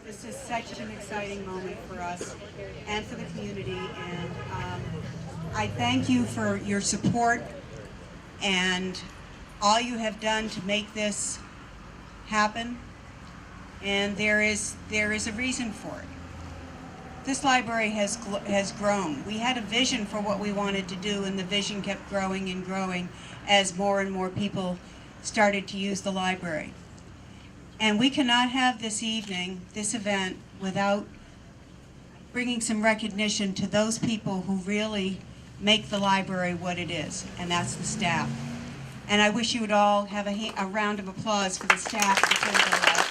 This is such an exciting moment for us and for the community, and I thank you for your support and all you have done to make this happen, and there is a reason for it. This library has grown. We had a vision for what we wanted to do, and the vision kept growing and growing as more and more people started to use the library. And we cannot have this evening, this event, without bringing some recognition to those people who really make the library what it is, and that's the staff. And I wish you would all have a round of applause for the staff of the Centerville Library.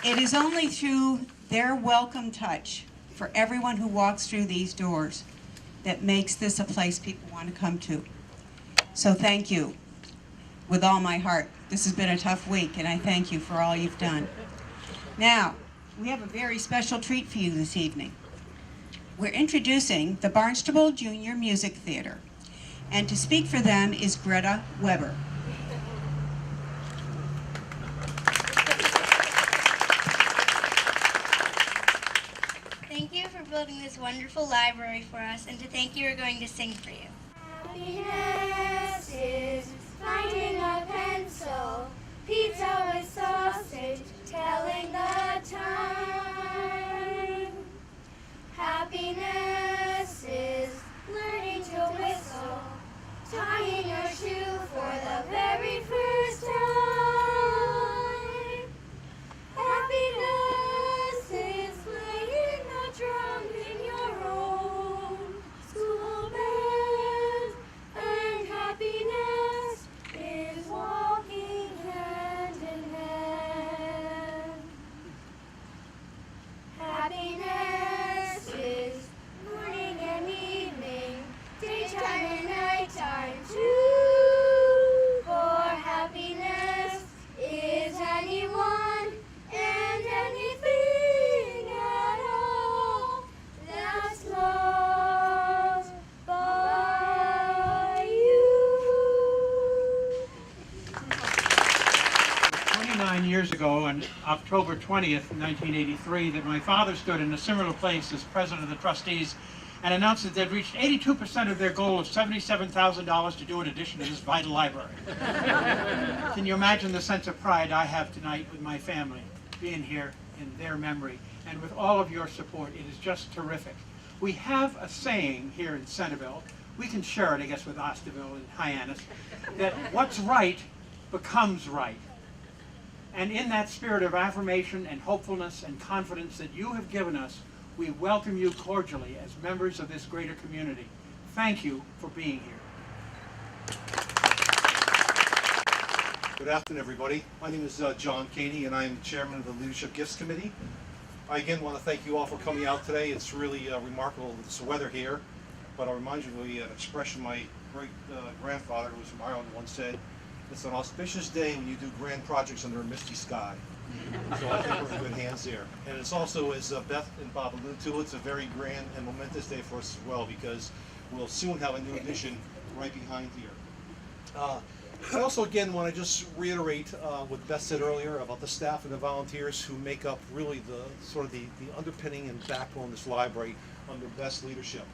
It is only through their welcome touch for everyone who walks through these doors that makes this a place people want to come to. So thank you with all my heart. This has been a tough week, and I thank you for all you've done. Now, we have a very special treat for you this evening. We're introducing the Barnstable Junior Music Theater, and to speak for them is Greta Weber. Thank you for building this wonderful library for us, and to thank you, we're going to sing for you. Happiness is finding a pencil, pizza with sausage, telling the time. Happiness is learning to whistle, tying your shoe for the very first time. Happiness is playing the drum in your own school band. And happiness is walking hand in hand. Happiness is morning and evening, daytime and nighttime too. For happiness is anyone and anything at all that's loved by you. 29 years ago, on October 20th, 1983, that my father stood in a similar place as president of the trustees and announced that they'd reached 82% of their goal of $77,000 to do an addition to this vital library. Can you imagine the sense of pride I have tonight with my family, being here in their memory, and with all of your support? It is just terrific. We have a saying here in Centerville, we can share it, I guess, with Osterville and Hyannis, that what's right becomes right. And in that spirit of affirmation and hopefulness and confidence that you have given us, we welcome you cordially as members of this greater community. Thank you for being here. Good afternoon, everybody. My name is John Caney, and I'm chairman of the Leadership Gifts Committee. I again want to thank you all for coming out today. It's really remarkable, this weather here, but I'll remind you of an expression my great-grandfather, who was from Ireland, once said, "It's an auspicious day when you do grand projects under a misty sky." So I think we're in good hands there. And it's also, as Beth and Bob alluded to, it's a very grand and momentous day for us as well, because we'll soon have a new addition right behind here. I also again want to just reiterate what Beth said earlier about the staff and the volunteers who make up really the sort of the underpinning and backbone of this library under Beth's leadership.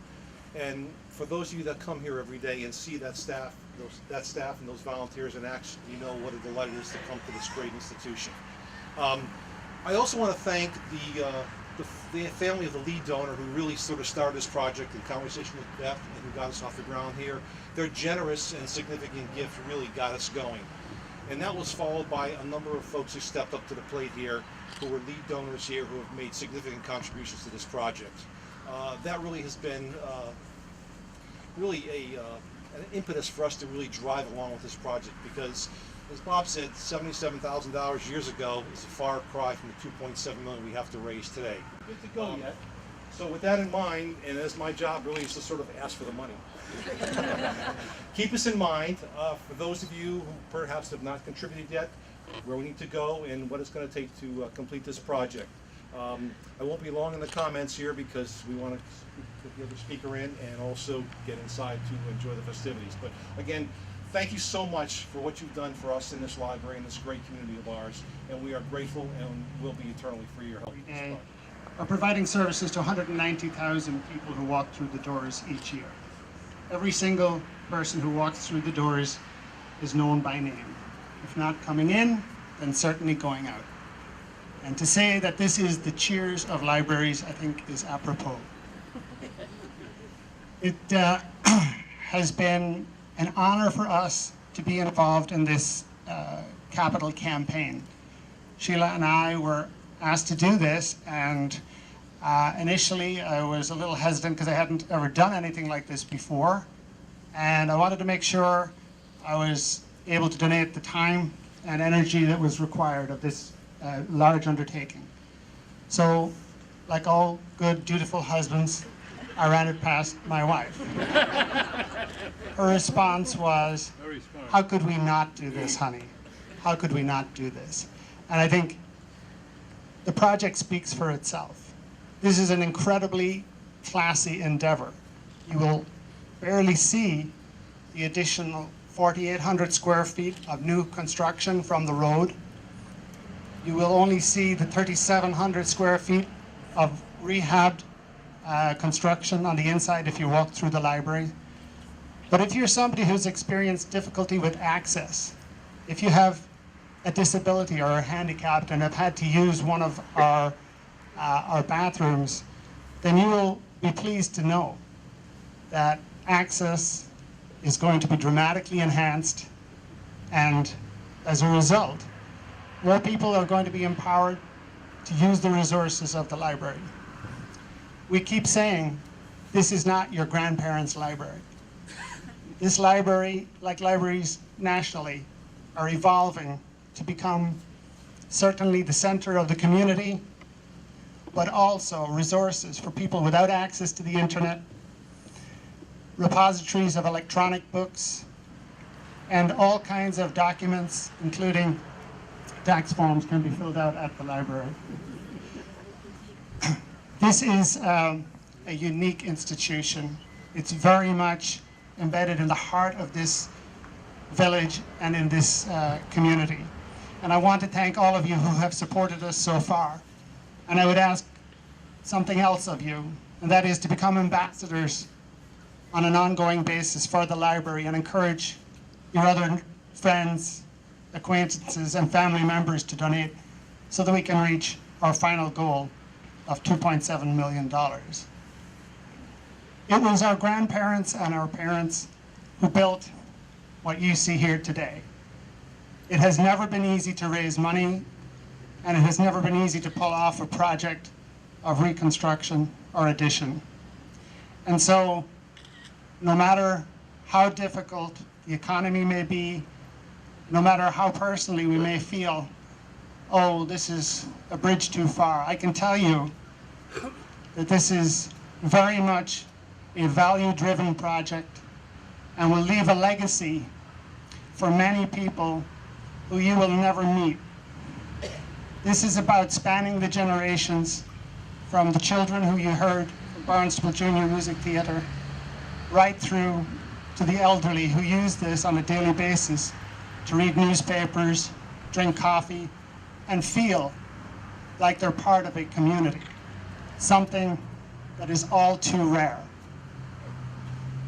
And for those of you that come here every day and see that staff and those volunteers in action, you know what a delight it is to come to this great institution. I also want to thank the family of the lead donor who really sort of started this project in conversation with Beth and who got us off the ground here. Their generous and significant gift really got us going. And that was followed by a number of folks who stepped up to the plate here, who were lead donors here, who have made significant contributions to this project. That really has been an impetus for us to really drive along with this project, because, as Bob said, $77,000 years ago is a far cry from the $2.7 million we have to raise today. Good to go yet. So with that in mind, and as my job really is to sort of ask for the money, keep us in mind for those of you who perhaps have not contributed yet, where we need to go and what it's going to take to complete this project. I won't be long in the comments here because we want to get the other speaker in and also get inside to enjoy the festivities. But again, thank you so much for what you've done for us in this library and this great community of ours, and we are grateful and will be eternally for your help. Are providing services to 190,000 people who walk through the doors each year. Every single person who walks through the doors is known by name. If not coming in, then certainly going out. And to say that this is the Cheers of libraries, I think, is apropos. It has been an honor for us to be involved in this capital campaign. Sheila and I were asked to do this, and initially I was a little hesitant because I hadn't ever done anything like this before, and I wanted to make sure I was able to donate the time and energy that was required of this large undertaking. So, like all good, dutiful husbands, I ran it past my wife. Her response was, "How could we not do this, honey? How could we not do this?" And I think the project speaks for itself. This is an incredibly classy endeavor. You will barely see the additional 4,800 square feet of new construction from the road. You will only see the 3,700 square feet of rehabbed construction on the inside if you walk through the library. But if you're somebody who's experienced difficulty with access, if you have a disability or are handicapped and have had to use one of our bathrooms, then you will be pleased to know that access is going to be dramatically enhanced, and as a result, more people are going to be empowered to use the resources of the library. We keep saying, this is not your grandparents' library. This library, like libraries nationally, are evolving to become certainly the center of the community, but also resources for people without access to the internet, repositories of electronic books, and all kinds of documents, including tax forms, can be filled out at the library. This is a unique institution. It's very much embedded in the heart of this village and in this community. And I want to thank all of you who have supported us so far. And I would ask something else of you, and that is to become ambassadors on an ongoing basis for the library and encourage your other friends, acquaintances, and family members to donate so that we can reach our final goal of $2.7 million. It was our grandparents and our parents who built what you see here today. It has never been easy to raise money, and it has never been easy to pull off a project of reconstruction or addition. And so, no matter how difficult the economy may be, no matter how personally we may feel, oh, this is a bridge too far, I can tell you that this is very much a value-driven project and will leave a legacy for many people who you will never meet. This is about spanning the generations, from the children who you heard from Barnstable Junior Music Theatre, right through to the elderly who use this on a daily basis to read newspapers, drink coffee, and feel like they're part of a community, something that is all too rare.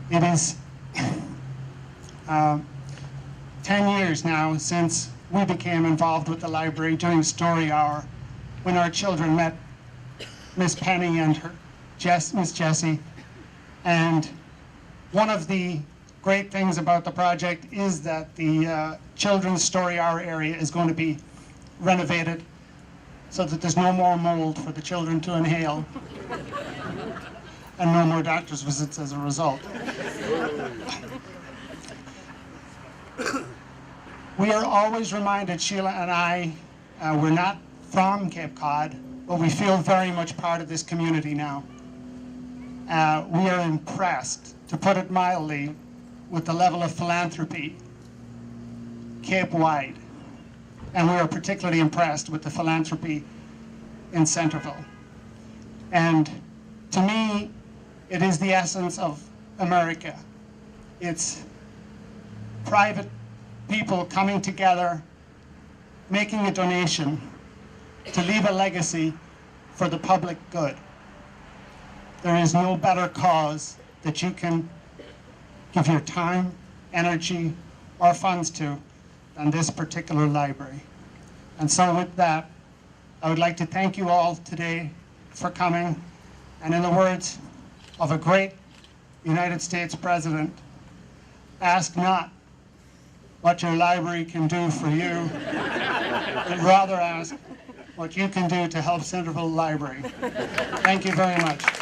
It is 10 years now since we became involved with the library during Story Hour, when our children met Miss Penny and her Miss Jessie. And one of the great things about the project is that the Children's Story Hour area is going to be renovated so that there's no more mold for the children to inhale and no more doctor's visits as a result. We are always reminded, Sheila and I, we're not from Cape Cod, but we feel very much part of this community now. We are impressed, to put it mildly, with the level of philanthropy Cape-wide. And we are particularly impressed with the philanthropy in Centerville. And to me, it is the essence of America. It's private people coming together, making a donation to leave a legacy for the public good. There is no better cause that you can give your time, energy, or funds to than this particular library. And so with that, I would like to thank you all today for coming, and in the words of a great United States President, ask not what your library can do for you, but rather ask what you can do to help Centerville Library. Thank you very much.